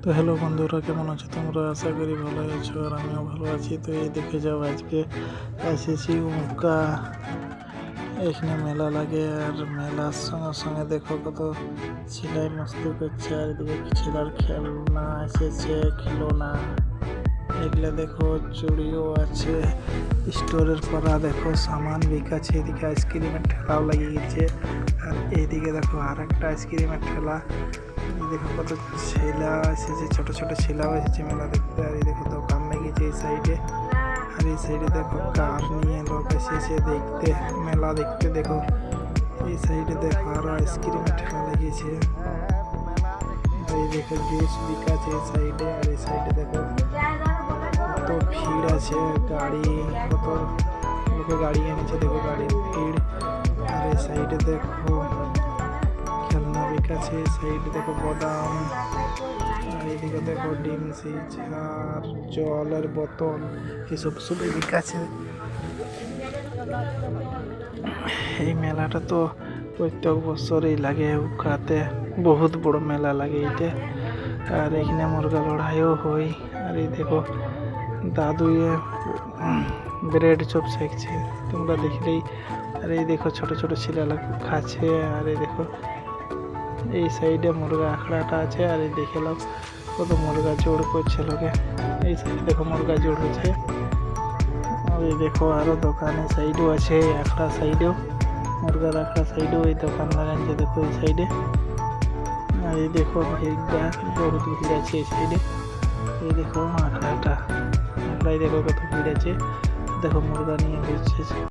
তো হ্যালো বন্ধুরা, কেমন আছো তোমরা? আশা করি ভালো আছো আর আমিও ভালো আছি। তো এই দেখে যাও, আজকে এসেছি উমকা। এখানে মেলা লাগে আর মেলার সঙ্গে সঙ্গে দেখো কত ছেলে মস্তি করছে। আর এদিকে ছেলের খেলনা এসেছে, খেলনা এগুলো দেখো, চুড়িও আছে। স্টোরের পরা দেখো সামান বিকাছে। এদিকে আইসক্রিমের ঠেলাও লাগিয়ে গেছে। আর এইদিকে দেখো আর একটা আইসক্রিমের ঠেলা। দেখো কত ছেলা এসেছে, ছোট ছোট ছেলাও এসেছে মেলা দেখতে। আর এই দেখো দোকান লেগেছে এই সাইডে। আর এই সাইডে দেখো কার নিয়ে লোক এসেছে দেখতে, মেলা দেখতে। দেখো এই সাইডে দেখো আরো আইসক্রিমের ঠেলা লেগেছে। আর এই দেখো জুস বিকাছে এই সাইডে। আর এই সাইডে দেখো কত ভিড় আছে, গাড়ি কত লোকে গাড়ি এনেছে। দেখো গাড়ির ভিড়। আর এই সাইডে দেখো খেলনা বিকাছে। এই সাইডে দেখো বাদাম। আর এইদিকে দেখো ডিম সিজার, জলের বোতল, এসব সবই বিকাছে। এই মেলাটা তো প্রত্যেক বছরই লাগে উখাতে, বহুত বড় মেলা লাগে এইটা। আর এখানে মুরগা লড়াইও হয়। আর এই দেখো দাদুয়ে ব্রেড চপ শেখছে, তোমরা দেখলেই। আর এই দেখো ছোট ছোট ছেলেরা খাচ্ছে। আর এই দেখো এই সাইডে মুরগা আখড়াটা আছে। আর এই দেখে লাও কত মুরগা জোড় করছে লোকে। এই সাইডে দেখো মুরগা জোড় হচ্ছে। আর এই দেখো আরো দোকানের সাইডও আছে, আখড়া সাইডেও, মুরগার আখড়া সাইডেও এই দোকান লাগাচ্ছে। দেখো এই সাইডে। আর এই দেখো ভিড়টা, বহুত ভিড় আছে এই সাইডে। এই দেখো আখড়াটা, আখড়ায় দেখো কত ভিড় আছে। দেখো মুরগা নিয়ে ঘুরছে।